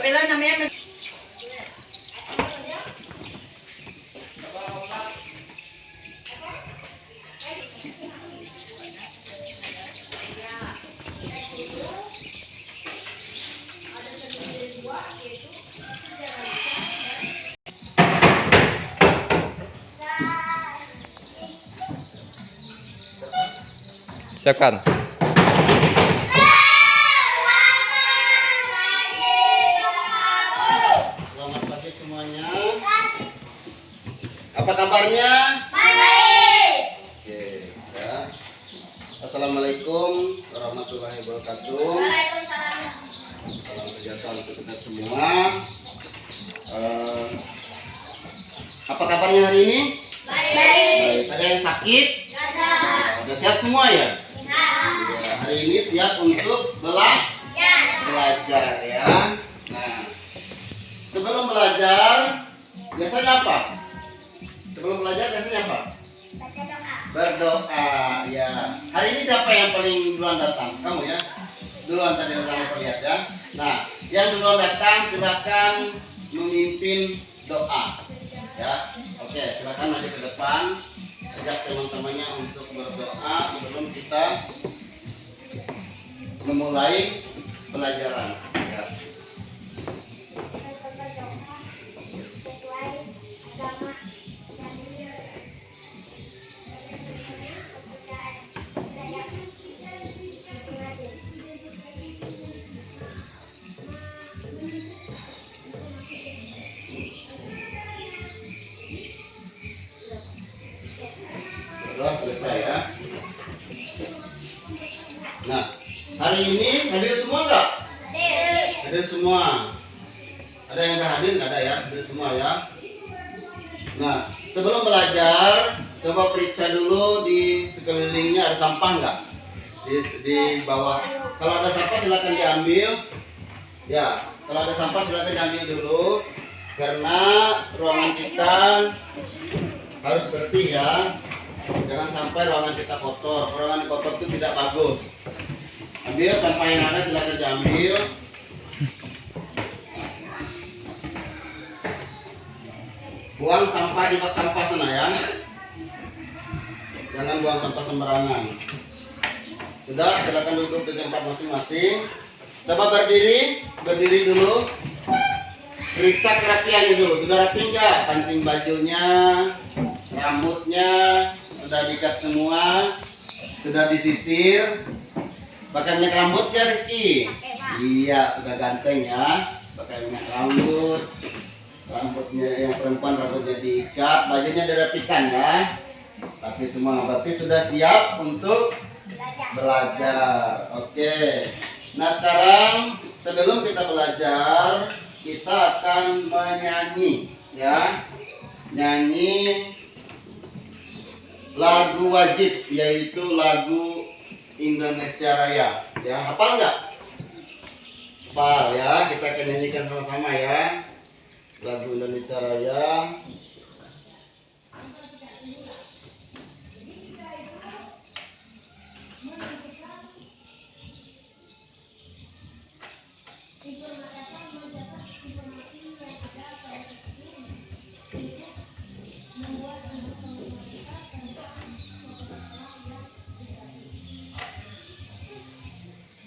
Bella namanya. Siapkan. Selamat pagi semuanya. Apa kabarnya? Baik. Oke, ya. Assalamualaikum warahmatullahi wabarakatuh. Waalaikumsalam. Salam sejahtera untuk kita semua. Apa kabarnya hari ini? Baik. Ada yang sakit? Ada. Udah sehat semua ya? Sehat. Ya, hari ini siap untuk belajar ya. Nah, sebelum belajar biasanya apa? Sebelum belajar biasanya apa? Baca doa. Berdoa ya. Hari ini siapa yang paling duluan datang? Kamu ya? Duluan tadi datang, aku lihat ya. Nah, yang duluan datang silakan memimpin doa. Ya. Oke, silakan maju ke depan. Ajak teman-temannya untuk berdoa sebelum kita memulai pelajaran. Ya. Sesuai agama dan kepercayaan saya masing-masing. Berdoa selesai ya. Nah, hari ini hadir semua nggak? Hadir semua. Ada yang nggak hadir? Nggak ada ya? Hadir semua ya. Nah, sebelum belajar, coba periksa dulu di sekelilingnya ada sampah nggak? Di bawah. Kalau ada sampah silakan diambil. Ya, kalau ada sampah silakan diambil dulu. Karena ruangan kita harus bersih ya. Jangan sampai ruangan kita kotor. Ruangan kotor itu tidak bagus. Ambil sampah yang ada, silakan diambil. Buang sampah di bak sampah sana ya. Jangan buang sampah sembarangan. Sudah, silakan duduk di tempat masing-masing. Coba berdiri dulu. Periksa kerapiannya dulu. Sudah rapi nggak? Kancing bajunya, rambutnya sudah diikat semua, sudah disisir. Pakai minyak rambut ya Rizky? Iya, sudah ganteng ya. Pakai minyak rambut. Rambutnya yang perempuan rambutnya diikat, bajunya dirapikan ya. Tapi semua berarti sudah siap untuk belajar. Oke. Nah sekarang sebelum kita belajar, kita akan menyanyi ya. Nyanyi lagu wajib, yaitu lagu Indonesia Raya. Ya, hafal nggak? Hafal ya. Kita akan nyanyikan sama-sama ya. Lagu Indonesia Raya.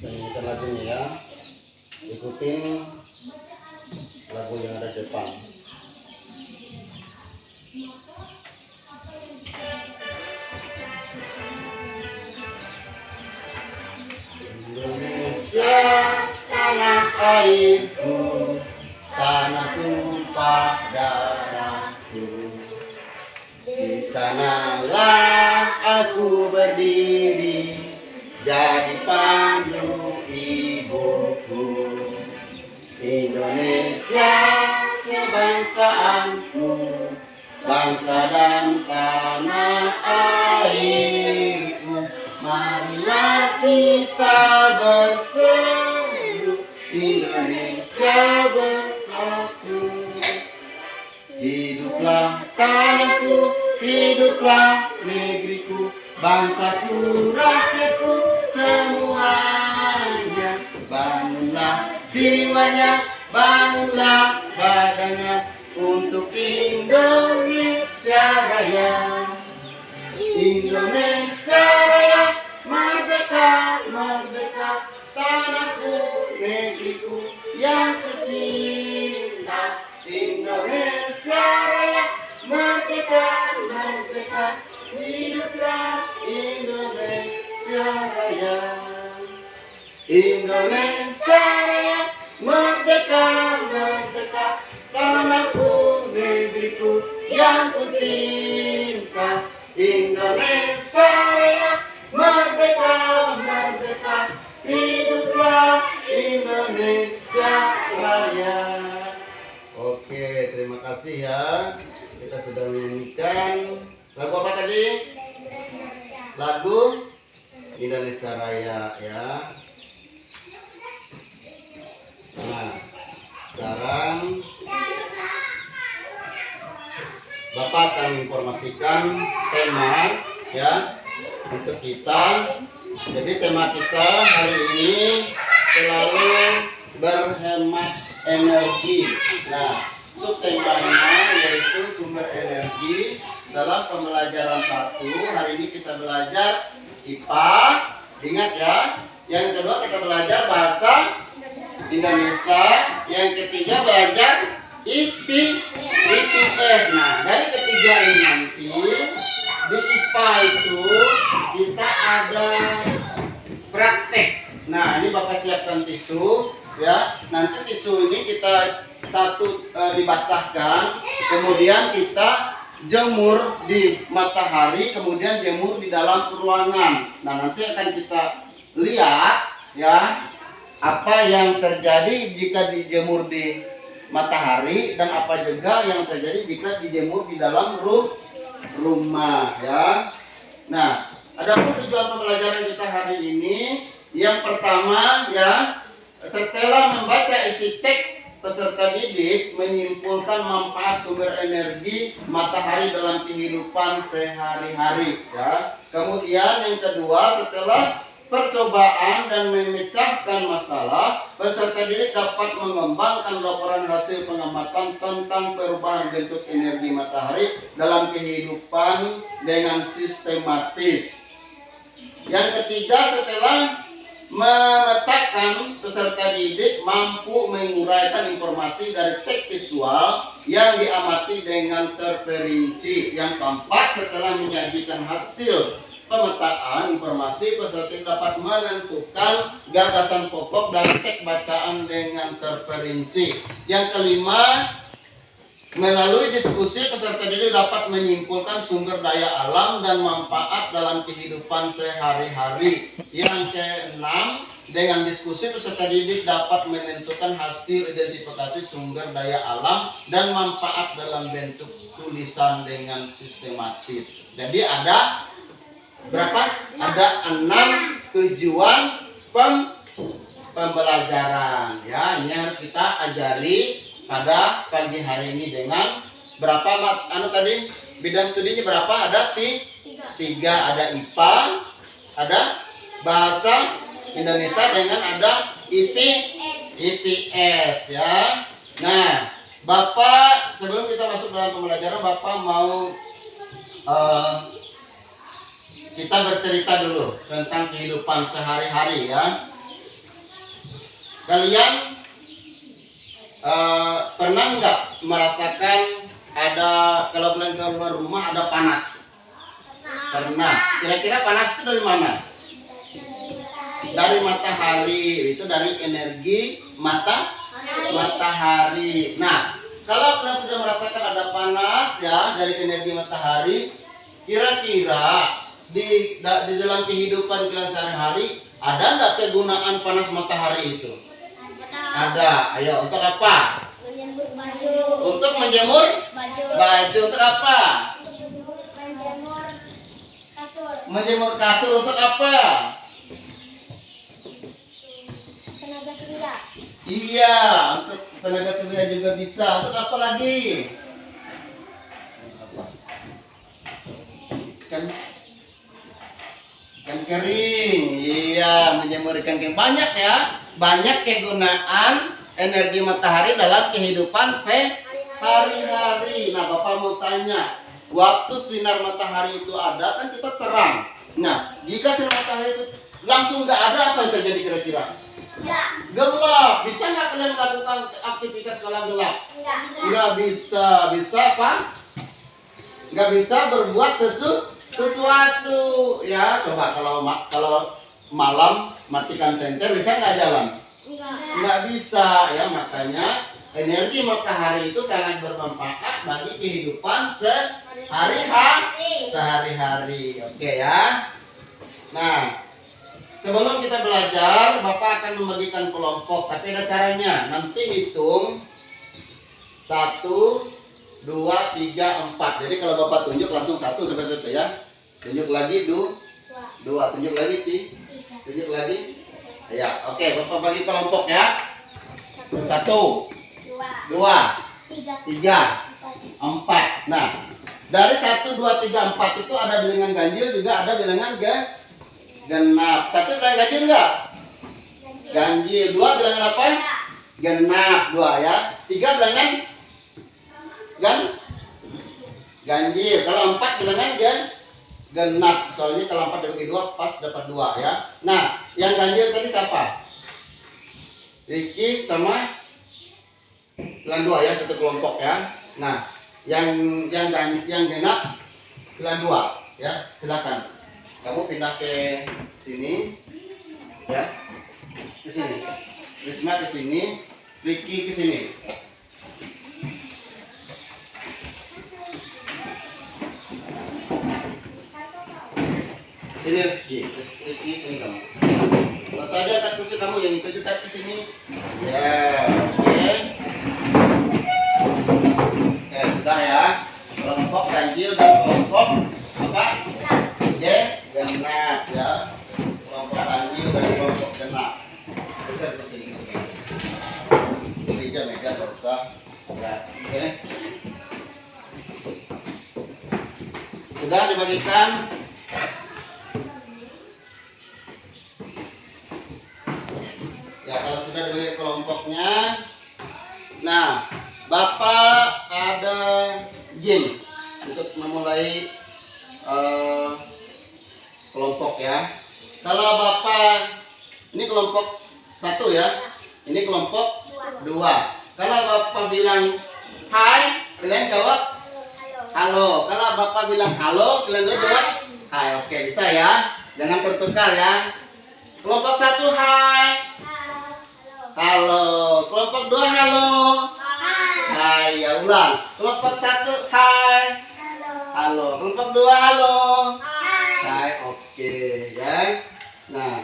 Nyanyikan lagunya ya. Ikutin lagu yang ada di depan. Indonesia tanah airku, tanah tumpah darahku. Di sanalah aku berdiri, jadi pandu ibuku. Indonesia kebangsaanku, bangsa dan tanah airku. Marilah kita berseru, Indonesia bersatu. Hiduplah tanahku, hiduplah negeriku, bangsaku, rakyatku semuanya. Bangunlah jiwanya, bangunlah badannya untuk Indonesia Raya. Indonesia Raya, merdeka, merdeka, tanahku, negeriku yang kucinta. Indonesia Raya, merdeka, merdeka, hiduplah Indonesia Raya. Indonesia Raya, merdeka, merdeka, tanahku, negeriku yang kucinta. Indonesia Raya, merdeka, merdeka, hiduplah Indonesia Raya. Oke, terima kasih ya. Kita sudah menyanyikan lagu apa tadi? Lagu Indonesia Raya ya. Nah, sekarang Bapak akan informasikan tema ya untuk kita. Jadi tema kita hari ini selalu berhemat energi. Nah, subtemanya yaitu sumber energi. Dalam pembelajaran 1 hari ini kita belajar IPA. Ingat ya. Yang kedua kita belajar bahasa Indonesia. Yang ketiga belajar IPS. Nah, dari ketiga ini nanti di IPA itu kita ada praktek. Nah, ini Bapak siapkan tisu ya. Nanti tisu ini kita dibasahkan, kemudian kita jemur di matahari, kemudian jemur di dalam ruangan. Nah, nanti akan kita lihat ya apa yang terjadi jika dijemur di matahari dan apa juga yang terjadi jika dijemur di dalam rumah ya. Nah, adapun tujuan pembelajaran kita hari ini yang pertama ya, setelah membaca isi teks, peserta didik menyimpulkan manfaat sumber energi matahari dalam kehidupan sehari-hari ya. Kemudian yang kedua, setelah percobaan dan memecahkan masalah, peserta didik dapat mengembangkan laporan hasil pengamatan tentang perubahan bentuk energi matahari dalam kehidupan dengan sistematis. Yang ketiga, setelah memetakan, peserta didik mampu menguraikan informasi dari teks visual yang diamati dengan terperinci. Yang keempat, setelah menyajikan hasil pemetaan informasi, peserta dapat menentukan gagasan pokok dari teks bacaan dengan terperinci. Yang kelima, melalui diskusi peserta didik dapat menyimpulkan sumber daya alam dan manfaat dalam kehidupan sehari-hari. Yang keenam, dengan diskusi peserta didik dapat menentukan hasil identifikasi sumber daya alam dan manfaat dalam bentuk tulisan dengan sistematis. Jadi ada berapa? Ada 6 tujuan pembelajaran ya. Ini harus kita ajari pada pagi hari ini dengan berapa tadi bidang studinya berapa? Ada 3. Ada IPA, ada bahasa Indonesia dengan ada IPS ya. Nah, Bapak sebelum kita masuk dalam pembelajaran, Bapak mau kita bercerita dulu tentang kehidupan sehari-hari ya. Kalian pernah nggak merasakan ada kalau kalian keluar rumah ada panas? Pernah. Kira-kira panas itu dari mana? Dari matahari. Itu dari energi matahari. Nah, kalau kalian sudah merasakan ada panas ya dari energi matahari, kira-kira di dalam kehidupan kalian sehari-hari ada nggak kegunaan panas matahari itu? Ada. Ayo, untuk apa? Menjemur baju. Untuk menjemur baju. Untuk apa? Menjemur kasur. Menjemur kasur. Untuk apa? Tenaga surya. Iya, untuk tenaga surya juga bisa. Untuk apa lagi? Ikan kering. Iya, menjemur ikan kering. Banyak ya. Banyak kegunaan energi matahari dalam kehidupan sehari-hari. Nah, Bapak mau tanya, waktu sinar matahari itu ada kan kita terang. Nah, jika sinar matahari itu langsung nggak ada, apa yang terjadi kira-kira? Enggak. Gelap. Bisa nggak kalian melakukan aktivitas kalau gelap? Enggak bisa. Nggak bisa. Bisa apa? Nggak bisa berbuat sesuatu. Ya, coba kalau malam matikan senter, bisa nggak jalan? Enggak. Nggak bisa ya, makanya energi matahari itu sangat bermanfaat bagi kehidupan sehari-hari. Oke ya. Nah, sebelum kita belajar, Bapak akan membagikan kelompok, tapi ada caranya. Nanti hitung 1, 2, 3, 4. Jadi kalau Bapak tunjuk langsung 1 seperti itu ya. Tunjuk lagi 2, tunjuk lagi 3, tunjuk lagi. Ya, oke, Bapak bagi kelompok ya. 1, 2, 3, 4. Nah, dari 1, 2, 3, 4 itu ada bilangan ganjil, juga ada bilangan genap. 1 bilangan ganjil enggak? Ganjil. 2 bilangan apa? Genap. 2 ya. 3 bilangan ganjil. Kalau 4 bilangan genap. Soalnya kalau 4 dibagi 2 pas dapat 2 ya. Nah, yang ganjil tadi siapa? Riki sama bilangan 2 ya, satu kelompok ya. Nah, yang genap bilangan 2 ya. Silakan. Kamu pindah ke sini ya. Ke sini. Risma ke sini, Riki ke sini. Sini Riki sini kamu. Kalau saja angkat kursi kamu, yang itu tetap ke sini. Ya, oke. Oke, sudah ya. Kelompok ganjil dan kelompok apa? Genap ya. Kelompok ganjil dan kelompok genap. Geser ke sini. Sini aja meja enggak usah. Ya, oke. Sudah dibagikan. Ya, kalau sudah dibagi kelompoknya, nah, Bapak ada game untuk memulai kelompok ya. Kalau Bapak, ini kelompok 1 ya, ini kelompok 2. Kalau Bapak bilang hai, kalian jawab halo. Kalau Bapak bilang halo, kalian jawab hai. Oke, bisa ya, jangan tertukar ya. Kelompok 1 hai. Halo. Kelompok 2 halo. Hai. Ya, ulang. Kelompok 1 hai. Halo. Kelompok 2 halo. Hai. Oke ya. Nah,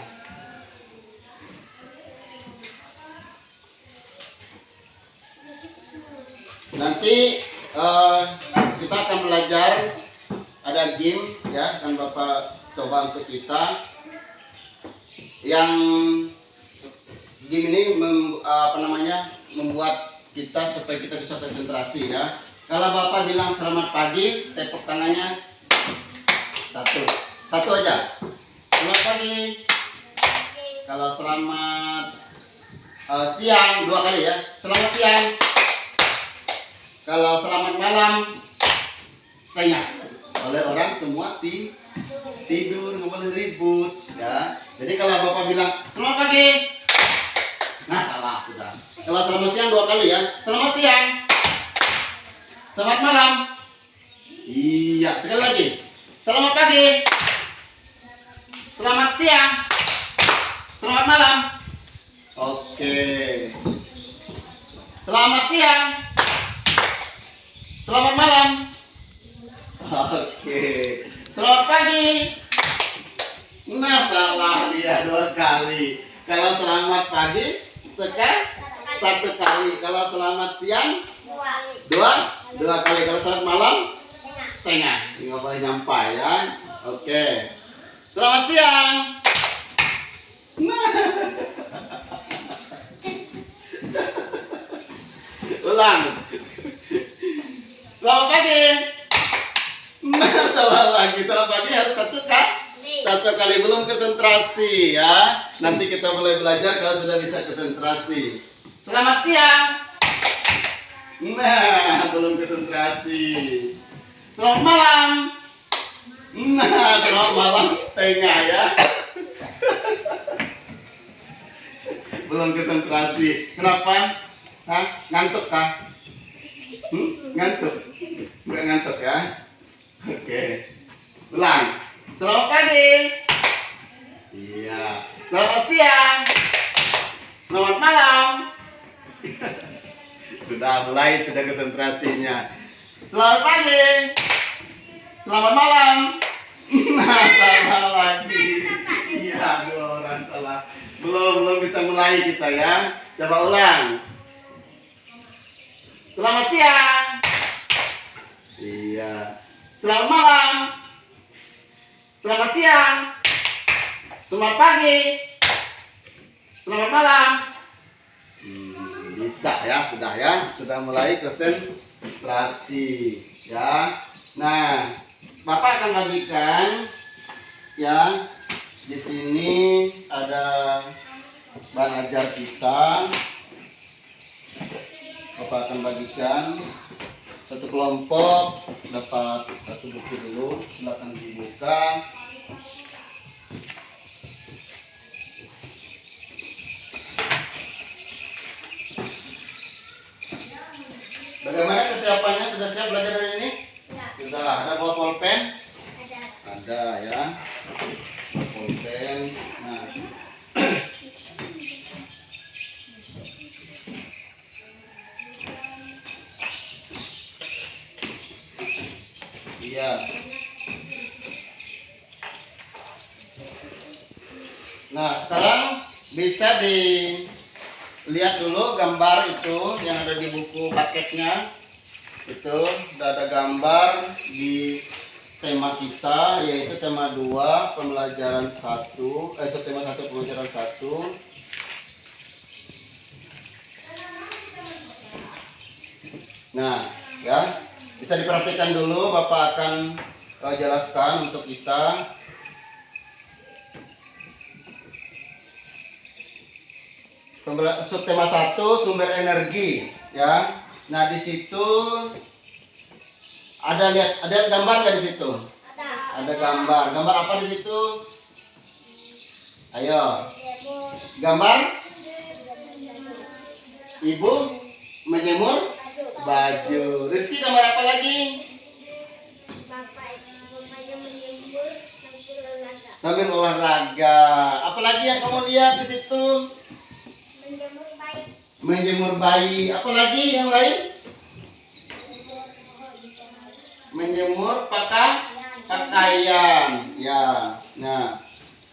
nanti kita akan belajar, ada game ya, dan Bapak coba untuk kita. Yang game ini membuat kita supaya kita bisa konsentrasi ya. Kalau Bapak bilang selamat pagi, tepuk tangannya 1 aja. Selamat pagi. Kalau selamat siang 2 kali ya. Selamat siang. Kalau selamat malam, setengah. Oleh orang semua tidur, nggak boleh ribut ya. Jadi kalau Bapak bilang selamat pagi, nah salah sudah. Kalau selamat siang 2 kali ya. Selamat siang. Selamat malam. Iya, sekali lagi. Selamat pagi. Selamat siang. Selamat malam. Oke. Selamat siang. Selamat malam. Oke. Selamat pagi. Nah, salah dia 2 kali. Kalau selamat pagi, 1 kali. Kalau selamat siang, 2 kali. Kalau selamat malam, setengah. Nggak boleh nyampai ya. Oke. Selamat siang. Nah. Ulang. Selamat pagi. Nah, salah lagi. Selamat pagi harus 1 kali, belum konsentrasi ya. Nanti kita mulai belajar kalau sudah bisa konsentrasi. Selamat siang. Nah, belum konsentrasi. Selamat malam. Nah, selamat malam setengah ya. Belum konsentrasi. Kenapa? Hah? Ngantuk kah? Ngantuk? Enggak ngantuk ya? Oke. Ulang. Selamat pagi. Iya. Selamat siang. Selamat malam. Sudah mulai, sudah konsentrasinya. Selamat pagi. Selamat malam. Nah, salah lagi. Iya, dua orang salah. Belum bisa mulai kita ya. Coba ulang. Selamat siang. Iya. Selamat malam. Selamat siang. Selamat pagi. Selamat malam. Bisa ya, sudah mulai konsentrasi ya. Nah, Bapak akan bagikan ya. Di sini ada bahan ajar kita. Bapak akan bagikan satu kelompok dapat satu buku dulu. Silakan dibuka. Bagaimana kesiapannya? Sudah siap belajar hari ini? Ya. Sudah. Ada bawa pulpen? Ada. Ada ya. Pulpen. Nah. Iya. Nah, sekarang bisa dilihat dulu gambar itu yang ada di buku paketnya. Itu sudah ada gambar di tema kita, yaitu tema 2 pembelajaran 1, tema 1 pembelajaran 1. Nah, ya, bisa diperhatikan dulu, Bapak akan jelaskan untuk kita. Subtema 1 sumber energi ya. Nah, di situ ada gambar nggak di situ? Ada gambar. Gambar apa di situ? Ayo. Gambar ibu menjemur baju. Rizky, gambar apa lagi? Bapak ibu menjemur Sambil olahraga. Apa lagi yang kamu lihat di situ? menjemur bayi. Menjemur bayi. Apa lagi yang lain? Menjemur pakaian. Ya. Nah,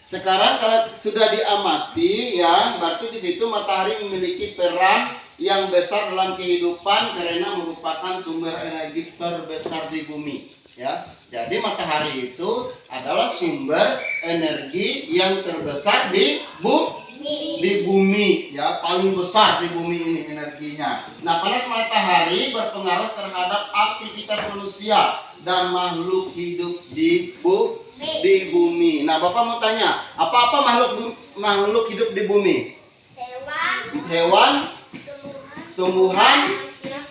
sekarang kalau sudah diamati ya, berarti di situ matahari memiliki peran yang besar dalam kehidupan karena merupakan sumber energi terbesar di bumi. Ya, jadi matahari itu adalah sumber energi yang terbesar di bumi, ya, paling besar di bumi ini energinya. Nah, panas matahari berpengaruh terhadap aktivitas manusia dan makhluk hidup di bumi. Nah, Bapak mau tanya, apa makhluk hidup di bumi? Hewan, tumbuhan,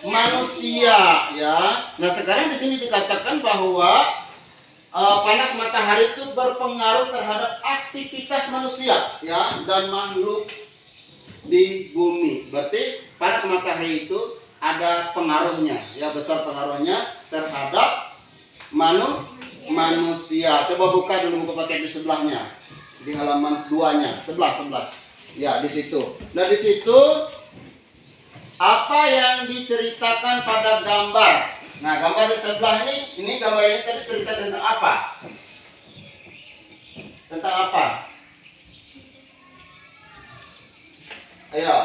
manusia, ya. Nah, sekarang di sini dikatakan bahwa panas matahari itu berpengaruh terhadap aktivitas manusia ya dan makhluk di bumi. Berarti panas matahari itu ada pengaruhnya ya, besar pengaruhnya terhadap manusia. Coba buka dulu buku paket di sebelahnya, di halaman 2-nya, sebelah. Ya, di situ. Nah, di situ apa yang diceritakan pada gambar? Nah, gambar di sebelah ini gambar ini tadi cerita tentang apa? Tentang apa? Ayo.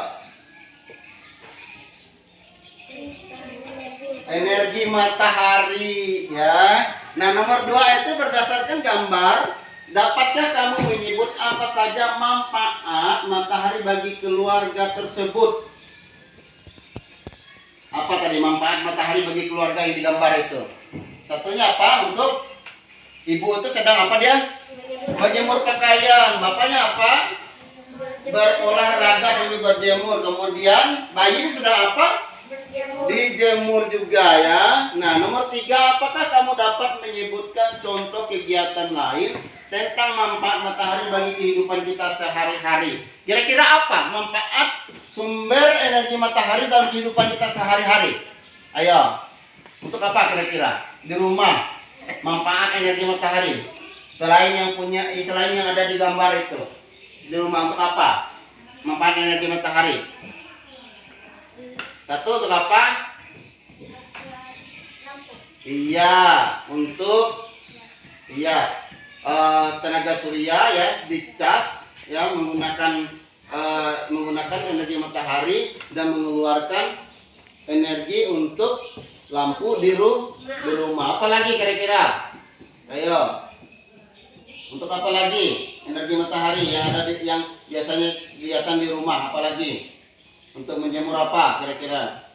Energi matahari ya. Nah, nomor 2 itu berdasarkan gambar, dapatkah kamu menyebut apa saja manfaat matahari bagi keluarga tersebut? Apa tadi manfaat matahari bagi keluarga yang digambar itu? Satunya apa? Untuk ibu itu sedang apa dia? Menjemur pakaian. Bapaknya apa? berolahraga sambil berjemur. Kemudian bayi ini sudah apa? Berjemur. Dijemur juga ya. Nah, nomor 3, apakah kamu dapat menyebutkan contoh kegiatan lain tentang manfaat matahari bagi kehidupan kita sehari-hari? Kira-kira apa manfaat sumber energi matahari dalam kehidupan kita sehari-hari? Ayo, untuk apa kira-kira di rumah manfaat energi matahari? Selain yang ada di gambar itu, di rumah untuk apa manfaat energi matahari? Satu, untuk apa? Iya, untuk tenaga surya ya, dicas ya, menggunakan energi matahari dan mengeluarkan energi untuk lampu di rumah. Apalagi kira-kira? Ayo. Untuk apa lagi energi matahari yang biasanya kelihatan di rumah? Apalagi? Untuk menjemur apa kira-kira?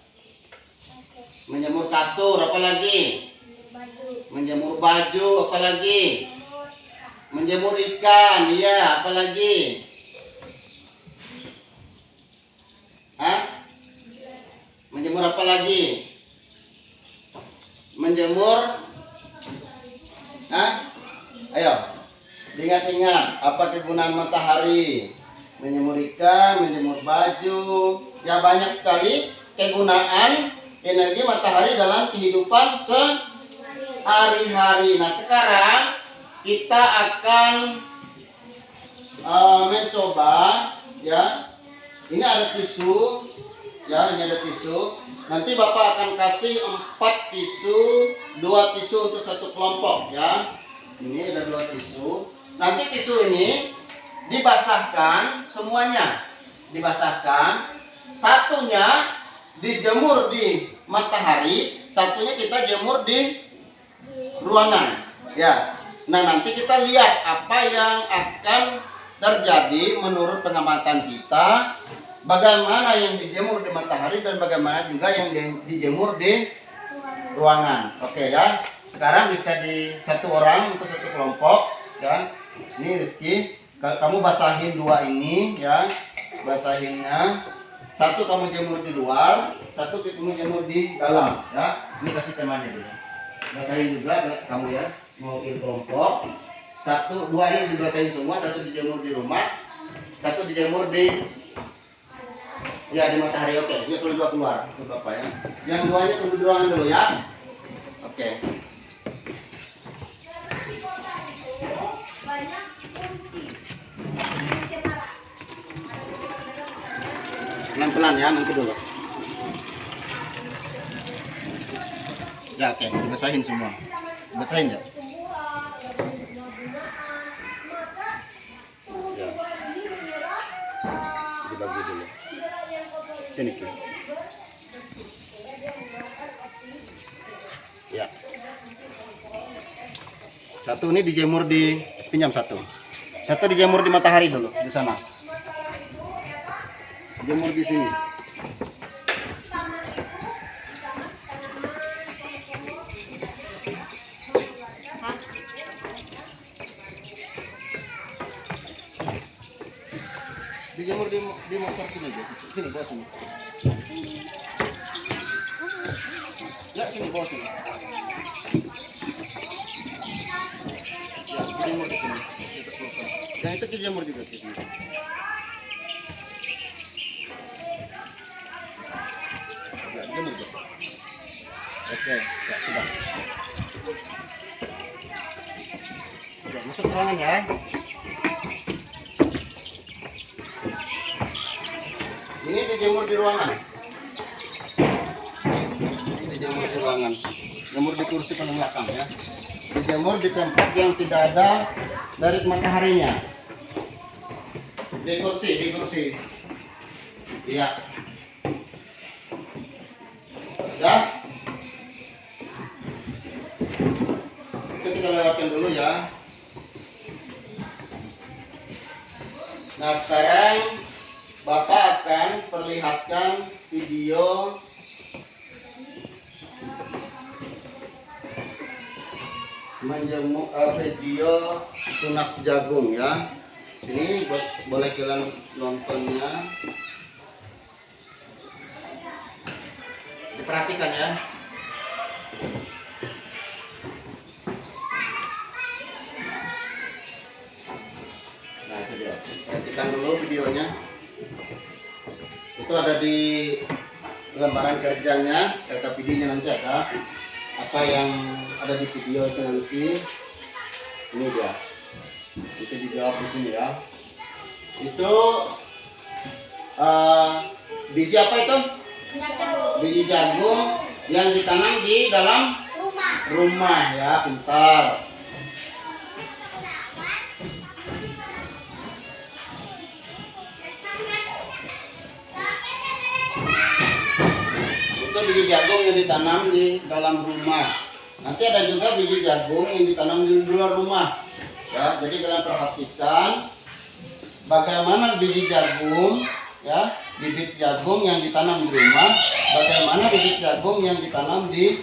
Menjemur kasur, apalagi? Menjemur baju, apalagi? Menjemur ikan, iya, apalagi? Hah? Menjemur apa lagi? Menjemur? Hah? Ayo, ingat-ingat apa kegunaan matahari? Menjemur ikan, menjemur baju, ya banyak sekali kegunaan energi matahari dalam kehidupan sehari-hari. Nah, sekarang kita akan mencoba ya. Ini ada tisu, ya, ini ada tisu. Nanti Bapak akan kasih 4 tisu, 2 tisu untuk satu kelompok ya. Ini ada 2 tisu. Nanti tisu ini dibasahkan semuanya, dibasahkan. Satunya dijemur di matahari, satunya kita jemur di ruangan. Ya. Nah, nanti kita lihat apa yang akan terjadi menurut pengamatan kita. Bagaimana yang dijemur di matahari dan bagaimana juga yang dijemur di ruangan. Oke ya. Sekarang bisa di satu orang untuk satu kelompok ya. Ini Rizky, kamu basahin 2 ini ya. Basahinnya. Satu kamu jemur di luar, satu kamu jemur di dalam ya. Ini kasih temannya dulu. Basahin juga kamu ya. Mau ke kelompok. 1, 2 ini dibasahin semua, satu dijemur di rumah, satu dijemur di matahari. Oke, ya kalau 2 keluar ke Bapak ya. Yang 2-nya tunggu di ruangan dulu ya. Oke. Pelan-pelan ya, nanti dulu. Ya, oke, dibasahin semua. Basahin ya. Ya. Dibagi dulu. Sini ke. Ya. Satu ini dijemur pinjam satu. Satu dijemur di matahari dulu di sana. Jemur di sini. Dijemur di motor sini aja. Sini bawah sini. Ya sini bawah sini. Ya dijemur di sini. Di atas motor. Yang itu dijemur juga di sini. Ya dijemur juga. Oke, ya sudah. Ya, masuk ruangan ya. Ini dijemur di ruangan. Ini dijemur di ruangan. Jemur di kursi paling belakang ya. Dijemur di tempat yang tidak ada dari mataharinya. Di kursi. Iya. Sudah? Itu kita lewatkan dulu ya. Nah, sekarang Bapak akan perlihatkan video video tunas jagung ya. Ini boleh kalian nontonnya. Diperhatikan ya. Nah itu dia. Perhatikan dulu videonya. Itu ada di lembaran kerjanya, LKPD-nya nanti ada. Apa yang ada di video itu nanti. Ini dia. Itu dijawab di sini ya. Itu biji apa itu? Biji jagung yang ditanam di dalam rumah ya, pintar. Itu biji jagung yang ditanam di dalam rumah. Nanti ada juga biji jagung yang ditanam di luar rumah. Ya, jadi kalian perhatikan bagaimana biji jagung, ya, bibit jagung yang ditanam di rumah, bagaimana bibit jagung yang ditanam di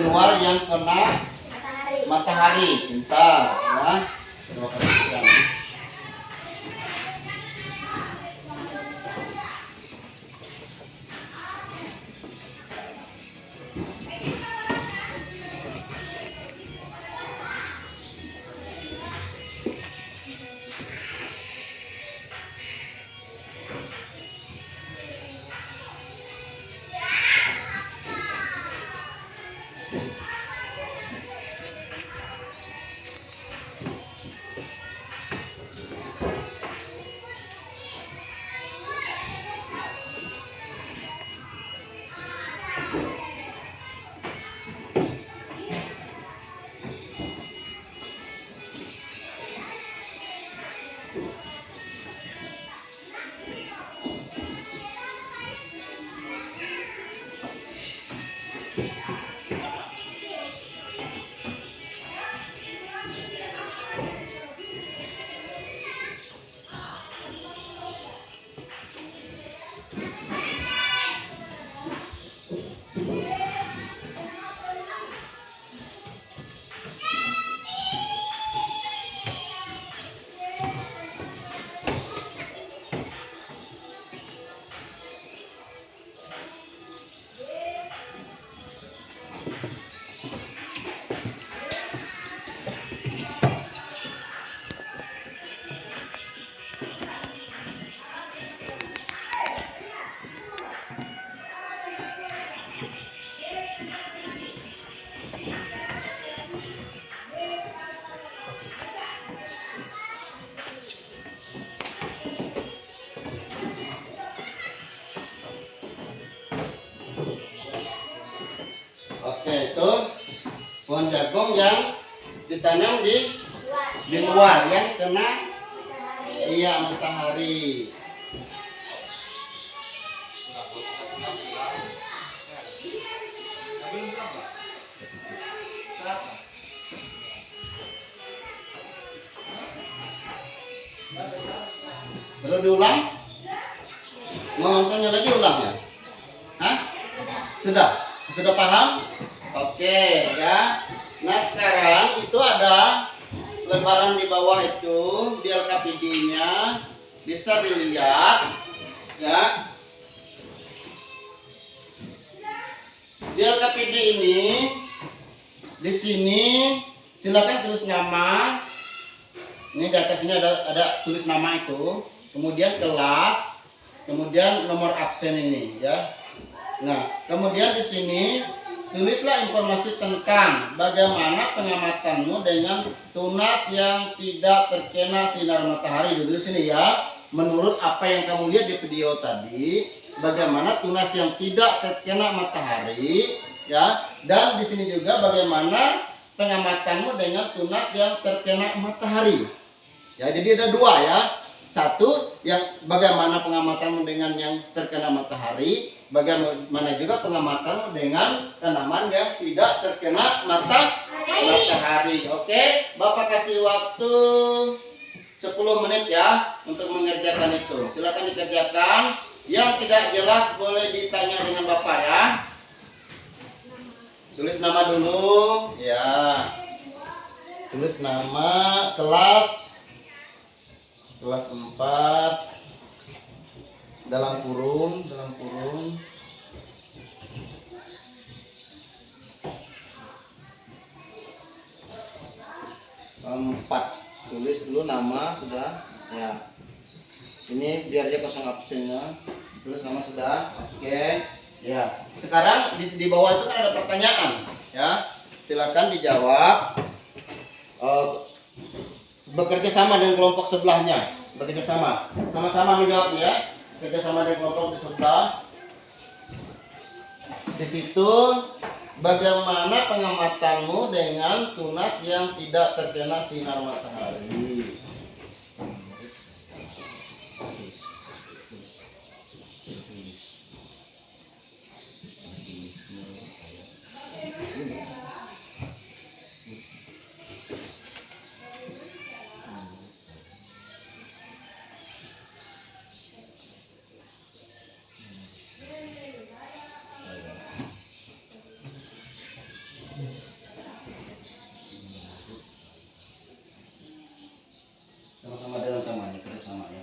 luar yang kena matahari. Pintar, ya. Coba perhatikan. Oke, itu pohon jagung yang ditanam di luar yang kena matahari. Perlu diulang? Mau nontonnya lagi ulang ya? Hah? Sudah paham? Oke ya. Nah sekarang itu ada lembaran di bawah itu di LKPD-nya bisa dilihat ya. Di LKPD ini di sini silakan tulis nama. Ini di atas ini ada tulis nama itu, kemudian kelas, kemudian nomor absen ini ya. Nah, kemudian di sini tulislah informasi tentang bagaimana pengamatanmu dengan tunas yang tidak terkena sinar matahari. Dulu sini ya, menurut apa yang kamu lihat di video tadi, bagaimana tunas yang tidak terkena matahari, ya. Dan di sini juga bagaimana pengamatanmu dengan tunas yang terkena matahari. Ya, jadi ada dua ya. Satu, yang bagaimana pengamatanmu dengan yang terkena matahari, bagaimana juga pengamatanmu dengan tanaman yang tidak terkena matahari. Oke, Bapak kasih waktu 10 menit ya untuk mengerjakan itu. Silakan dikerjakan. Yang tidak jelas boleh ditanya dengan Bapak ya. Tulis nama dulu, ya. Tulis nama, kelas, kelas 4 dalam kurung 4. Tulis dulu nama sudah ya. Ini biar dia kosong absennya. Tulis nama sudah. Oke. Ya. Sekarang di bawah itu kan ada pertanyaan ya. Silakan dijawab. Bekerja sama dengan kelompok sebelahnya. Bekerja sama. Sama-sama menjawab ya. Bekerja sama dengan kelompok di sebelah. Di situ bagaimana pengamatanmu dengan tunas yang tidak terkena sinar matahari? Sama-sama dengan temannya, kerjasama ya.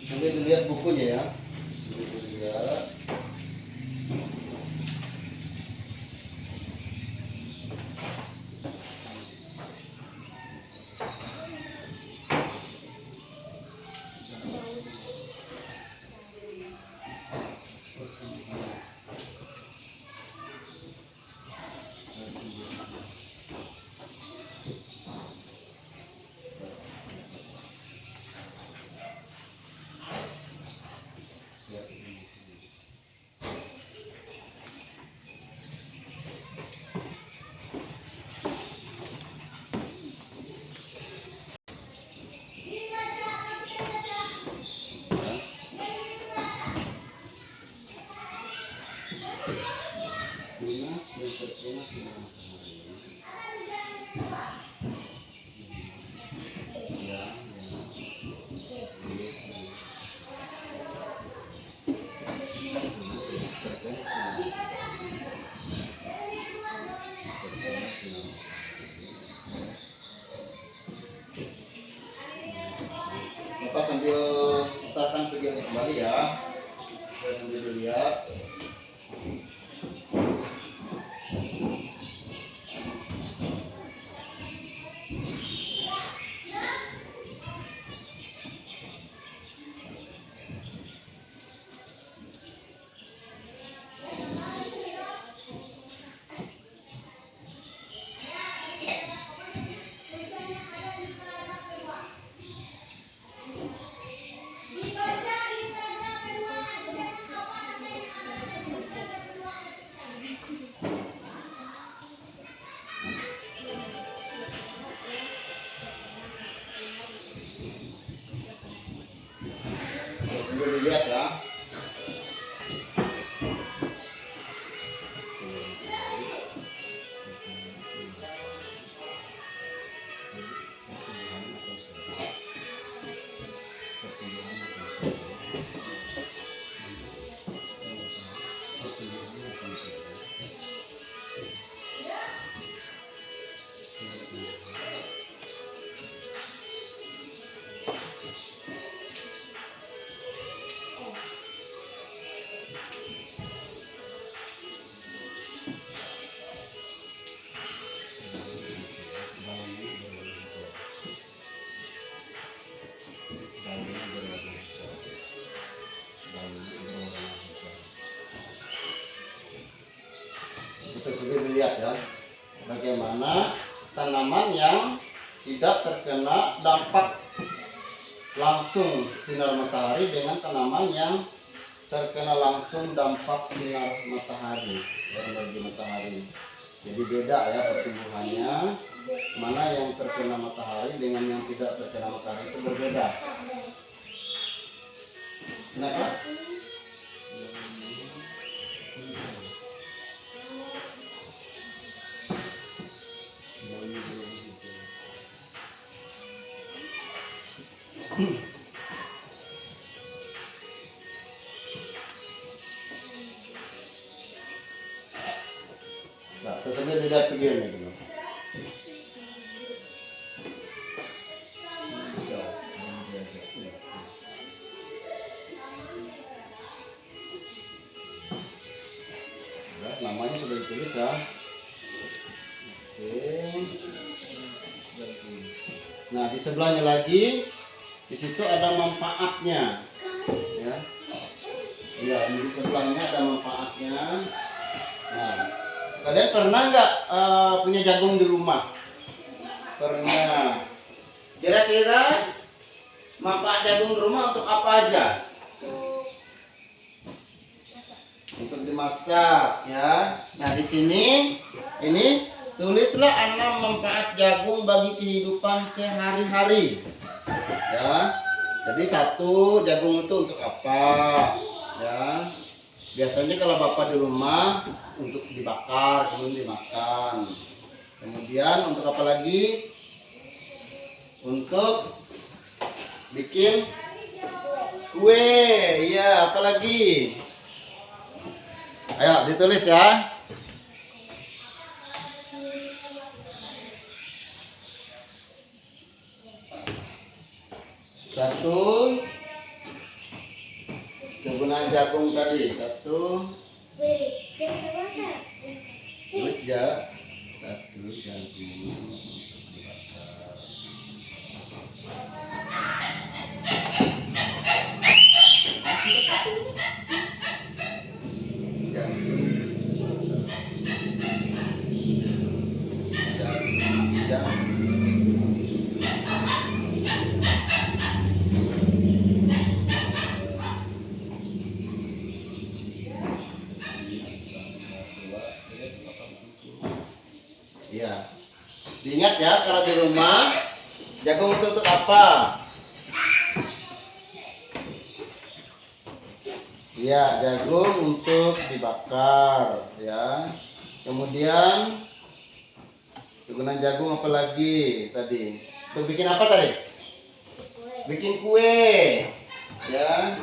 Sambil dilihat bukunya ya. Dilihat. Bapak sambil putarkan videonya kembali ya. Kita sambil dilihat. Sambil dilihat ya. Kita sudah dilihat ya, bagaimana tanaman yang tidak terkena dampak langsung sinar matahari dengan tanaman yang terkena langsung dampak sinar matahari, energi matahari. Jadi beda ya pertumbuhannya, mana yang terkena matahari dengan yang tidak terkena matahari itu berbeda. Kenapa? Nah, terus sambil dilihat videonya dulu. Nah, namanya sudah ditulis ya. Oke. Nah, di sebelahnya lagi, di situ ada manfaatnya, ya. Ya, di sebelahnya ada manfaatnya. Nah, kalian pernah nggak punya jagung di rumah? Pernah. Kira-kira manfaat jagung di rumah untuk apa aja? Untuk dimasak, ya. Nah, di sini ini tulislah 6 manfaat jagung bagi kehidupan sehari-hari. Ya. Jadi 1, jagung itu untuk apa? Ya. Biasanya kalau Bapak di rumah untuk dibakar, kemudian dimakan. Kemudian untuk apa lagi? Untuk bikin kue. Ya, apa lagi? Ayo ditulis ya. Satu, kegunaan jagung tadi. 1, terus ya. 1 jagung dibakar. Ya, diingat ya kalau di rumah jagung itu untuk apa? Ya, jagung untuk dibakar, ya. Kemudian kegunaan jagung apa lagi tadi? Untuk bikin apa tadi? Bikin kue, ya.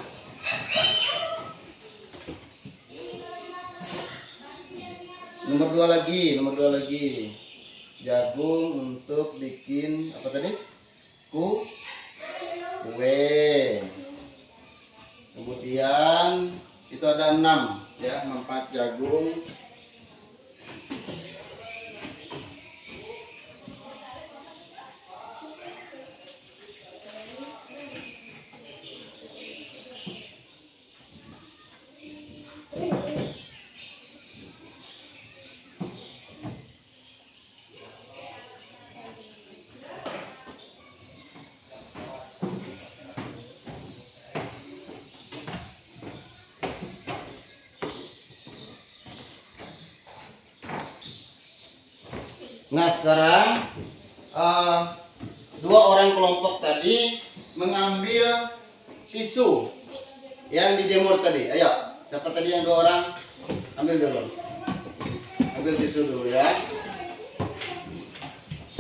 Nomor 2 lagi. Jagung untuk bikin apa tadi? Kue. kue. Kemudian itu ada 6 ya, 4 jagung. Nah sekarang 2 orang kelompok tadi mengambil tisu yang dijemur tadi. Ayo, siapa tadi yang 2 orang? Ambil dulu. Ambil tisu dulu ya.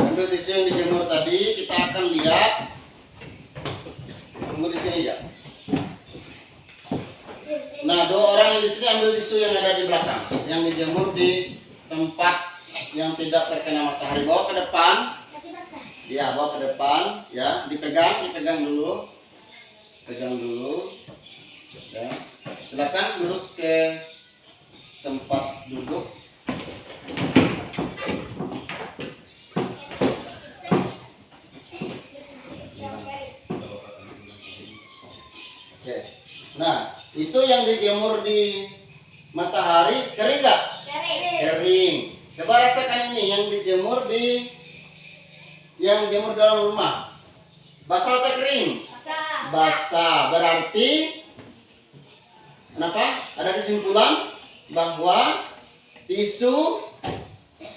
Ambil tisu yang dijemur tadi. Kita akan lihat. Tunggu di sini ya. Nah 2 orang yang di sini ambil tisu yang ada di belakang, yang dijemur di tempat yang tidak terkena matahari. Bawa ke depan. Ya, bawa ke depan ya, dipegang dulu. Pegang dulu. Ya. Silakan duduk ke tempat duduk. Oke. Nah, itu yang dijemur di matahari kering nggak? Kering. Coba rasakan ini yang dijemur yang jemur dalam rumah. Basah atau kering? Basah. Berarti kenapa? Ada kesimpulan bahwa tisu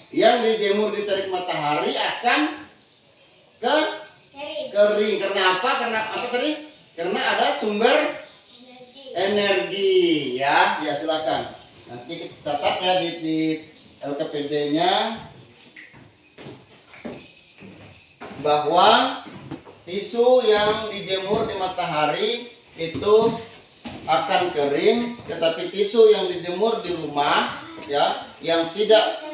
yang dijemur di terik matahari akan kering. Karena apa? Karena apa tadi? Karena ada sumber energi ya. Ya silakan. Nanti kita catat ya di LKPD-nya bahwa tisu yang dijemur di matahari itu akan kering, tetapi tisu yang dijemur di rumah ya yang tidak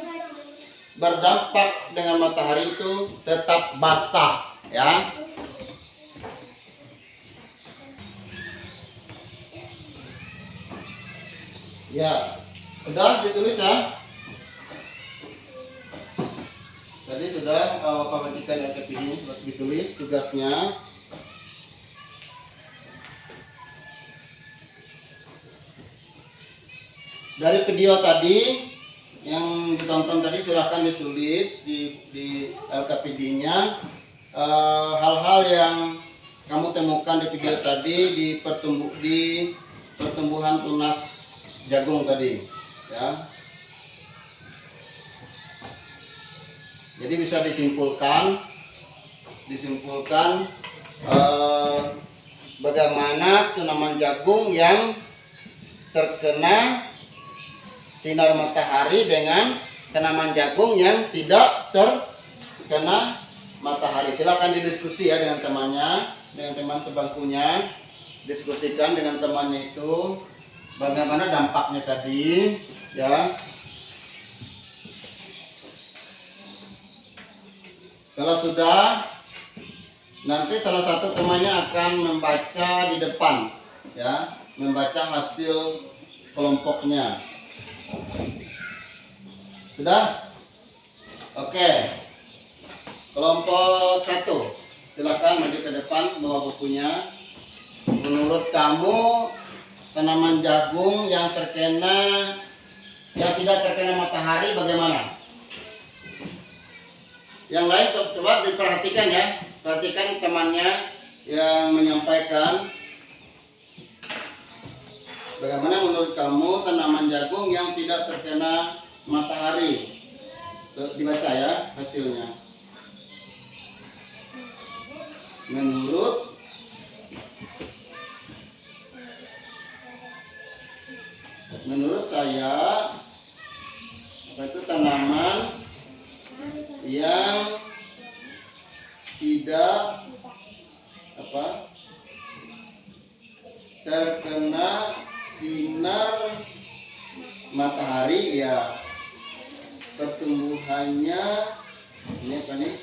berdampak dengan matahari itu tetap basah ya. Ya, sudah ditulis ya. Tadi sudah Bapak bagikan RKP ini ditulis tugasnya. Dari video tadi yang ditonton tadi silahkan ditulis di LKPD-nya hal-hal yang kamu temukan di video tadi di pertumbuhan tunas jagung tadi ya. Jadi bisa disimpulkan bagaimana tanaman jagung yang terkena sinar matahari dengan tanaman jagung yang tidak terkena matahari. Silakan didiskusi ya dengan temannya, dengan teman sebangkunya, diskusikan dengan temannya itu bagaimana dampaknya tadi ya. Kalau sudah, nanti salah satu temannya akan membaca di depan ya, membaca hasil kelompoknya. Sudah? Oke. Kelompok 1, silakan maju ke depan bawa bukunya. Menurut kamu tanaman jagung yang tidak terkena matahari bagaimana? Yang lain coba diperhatikan ya, perhatikan temannya yang menyampaikan bagaimana menurut kamu tanaman jagung yang tidak terkena matahari. Dibaca ya hasilnya. Menurut saya itu tanaman yang tidak terkena sinar matahari ya, pertumbuhannya ini apa nih?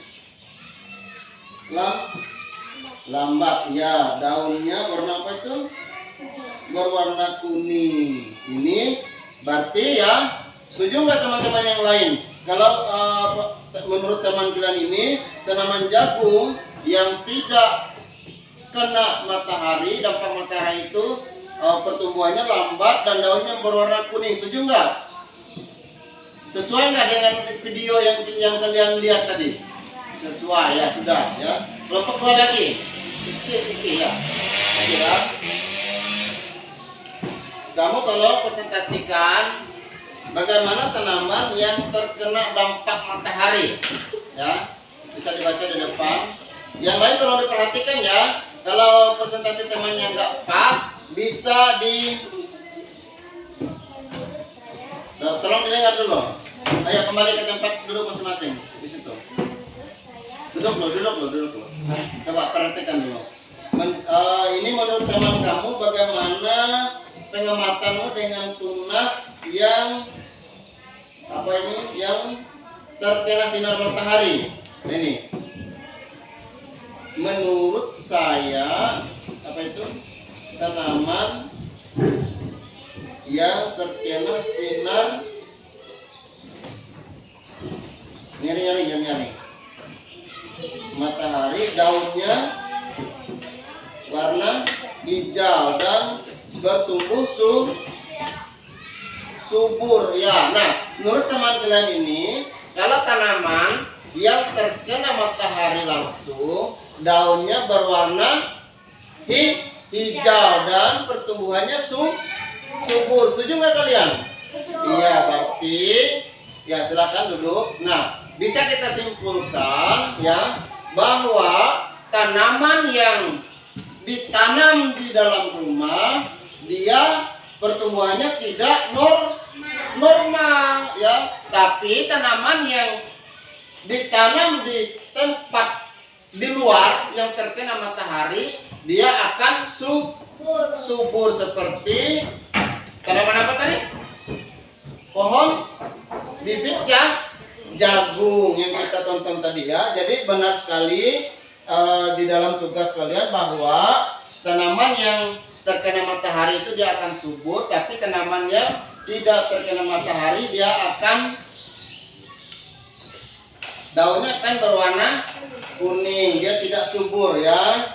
Lambat, ya. Daunnya berwarna apa itu? Berwarna kuning. Ini berarti ya, setuju nggak teman-teman yang lain? Kalau menurut teman kalian ini, tanaman jagung yang tidak kena matahari, dampak matahari itu pertumbuhannya lambat dan daunnya berwarna kuning. Setuju nggak? Sesuai nggak dengan video yang kalian lihat tadi? Sesuai ya, sudah ya. Kelompok dua lagi. Oke ya. Oke ya. Kamu tolong presentasikan bagaimana tanaman yang terkena dampak matahari. Ya. Bisa dibaca di depan. Yang lain tolong diperhatikan ya. Kalau presentasi temannya nggak pas, bisa tolong didengar dulu. Ayo kembali ke tempat duduk masing-masing di situ. Duduk dulu. Coba perhatikan dulu. Ini menurut teman kamu bagaimana pengamatanmu dengan tunas yang yang terkena sinar matahari? Ini. Menurut saya tanaman yang terkena sinar nyari matahari, daunnya warna hijau dan bertumbuh subur ya. Nah, menurut teman kalian ini, kalau tanaman yang terkena matahari langsung, daunnya berwarna hijau dan pertumbuhannya subur. Setuju nggak kalian? Iya, berarti ya silakan duduk. Nah, bisa kita simpulkan ya bahwa tanaman yang ditanam di dalam rumah dia pertumbuhannya tidak normal ya, tapi tanaman yang ditanam di tempat di luar yang terkena matahari dia akan subur seperti tanaman apa tadi? Pohon bibit ya, jagung yang kita tonton tadi ya. Jadi benar sekali di dalam tugas kalian bahwa tanaman yang terkena matahari itu dia akan subur, tapi tanaman yang tidak terkena matahari dia akan daunnya akan berwarna kuning, dia tidak subur ya.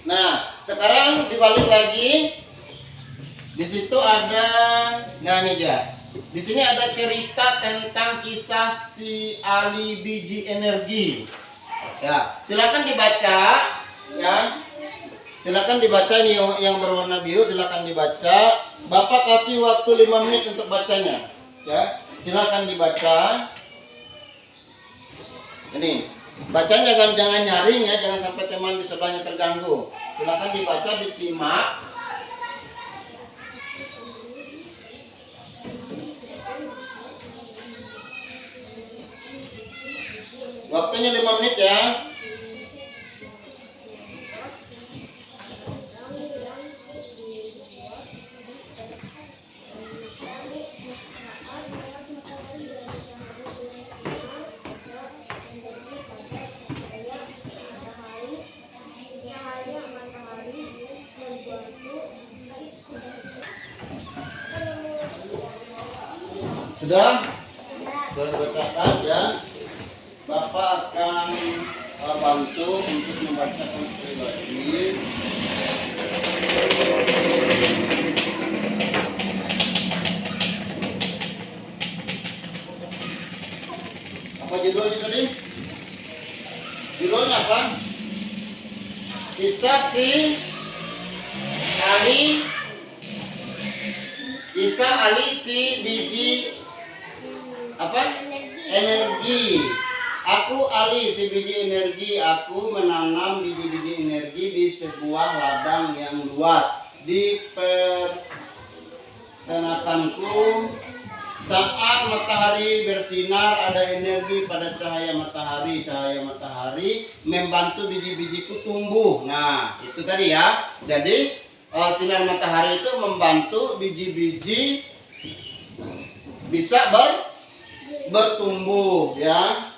Nah, sekarang dibalik lagi. Di situ ada, nah ini dia. Di sini ada cerita tentang kisah si Ali biji energi. Ya, silakan dibaca ya. Silakan dibaca ini yang berwarna biru, silakan dibaca. Bapak kasih waktu 5 menit untuk bacanya. Ya, silakan dibaca. Ini. Bacanya jangan nyaring ya, jangan sampai teman di sebelahnya terganggu. Silakan dibaca, disimak. Waktunya 5 menit ya. Sudah? Sudah dibacakan ya. Bapak akan bantu untuk membacakan sekali lagi. Apa judulnya tadi? Judulnya apa? Kisah si Ali. Kisah Ali si biji apa? Energi. Aku Ali si biji energi. Aku menanam biji-biji energi di sebuah ladang yang luas. Di peternakanku, saat matahari bersinar ada energi pada cahaya matahari. Cahaya matahari membantu biji-bijiku tumbuh. Nah, itu tadi ya. Jadi sinar matahari itu membantu biji-biji bisa bertumbuh ya.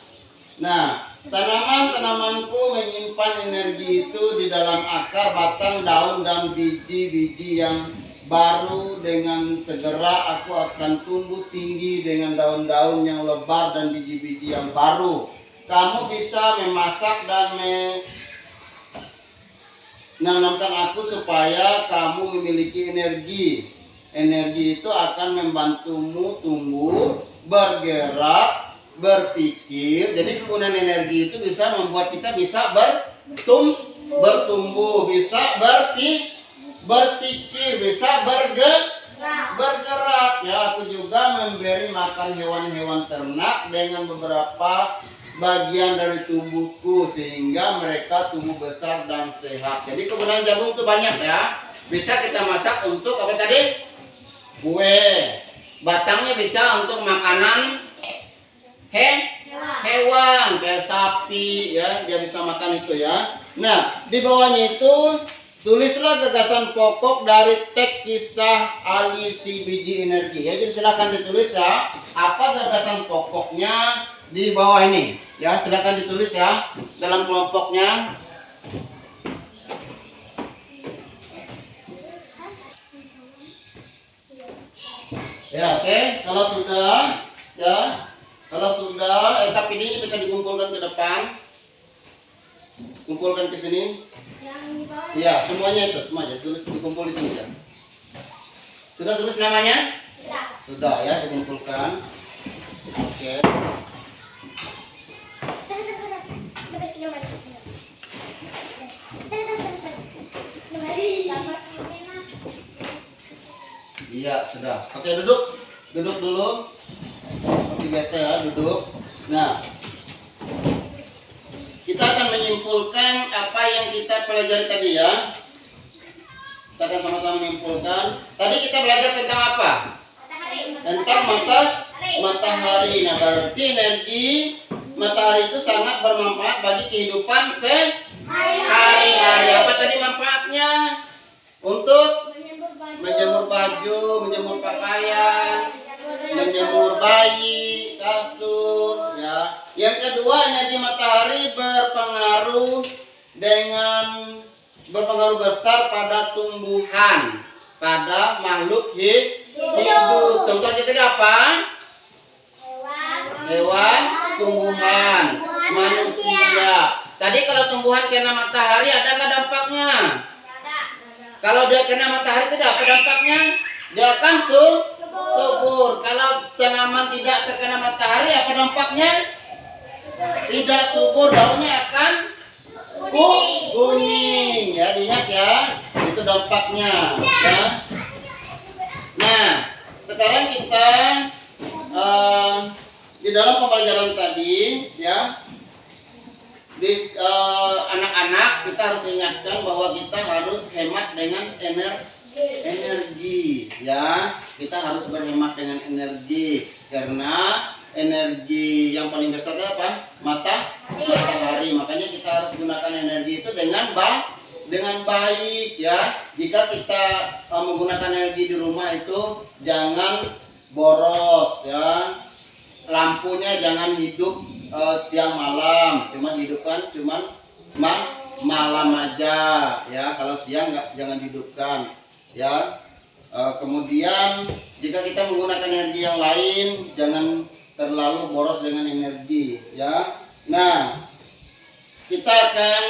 Nah, tanaman-tanamanku menyimpan energi itu di dalam akar, batang, daun, dan biji-biji yang baru. Dengan segera aku akan tumbuh tinggi dengan daun-daun yang lebar dan biji-biji yang baru. Kamu bisa memasak dan menanamkan aku supaya kamu memiliki energi. Energi itu akan membantumu tumbuh, bergerak, berpikir. Jadi kegunaan energi itu bisa membuat kita bisa bertumbuh, bisa berpikir, bisa bergerak. Ya, aku juga memberi makan hewan-hewan ternak dengan beberapa bagian dari tubuhku sehingga mereka tumbuh besar dan sehat. Jadi kegunaan jagung itu banyak ya. Bisa kita masak untuk apa tadi? Kue. Batangnya bisa untuk makanan hewan kayak sapi ya, dia bisa makan itu ya. Nah, di bawahnya itu tulislah gagasan pokok dari teks kisah alisi biji energi ya. Jadi silakan ditulis ya, apa gagasan pokoknya di bawah ini ya, silakan ditulis ya dalam kelompoknya. Ya, oke. Kalau sudah ya, tapi ini bisa dikumpulkan ke depan. Kumpulkan ke sini. Iya, semuanya itu, semuanya tulis, dikumpul di sini ya. Sudah tulis namanya? Sudah ya, dikumpulkan. Oke. Iya, sudah. Oke, duduk. Duduk dulu. Seperti biasa ya, duduk. Nah, kita akan menyimpulkan apa yang kita pelajari tadi ya. Kita akan sama-sama menyimpulkan. Tadi kita belajar tentang apa? Tentang matahari. Nah, berarti energi matahari itu sangat bermanfaat bagi kehidupan sehari-hari. Apa tadi manfaatnya? Untuk menjemur baju, menjemur pakaian, menjemur bayi, kasur ya. Yang kedua, energi matahari berpengaruh besar pada tumbuhan, pada makhluk hidup. Contohnya tadi apa? Hewan, tumbuhan, manusia. Tadi kalau tumbuhan kena matahari ada nggak dampaknya? Kalau dia kena matahari tidak apa dampaknya? Dia akan subur. Kalau tanaman tidak terkena matahari apa dampaknya? Tidak subur, daunnya akan kuning. Ya, diingat ya. Itu dampaknya. Ya. Nah, sekarang kita di dalam pembelajaran tadi ya. Anak-anak kita harus ingatkan bahwa kita harus hemat dengan energi ya. Kita harus berhemat dengan energi karena energi yang paling besar apa? Matahari. Makanya kita harus gunakan energi itu dengan baik ya. Jika kita menggunakan energi di rumah itu jangan boros ya. Lampunya jangan hidup siang malam, cuma dihidupkan malam aja ya. Kalau siang jangan dihidupkan ya. Kemudian jika kita menggunakan energi yang lain jangan terlalu boros dengan energi ya. Nah, kita akan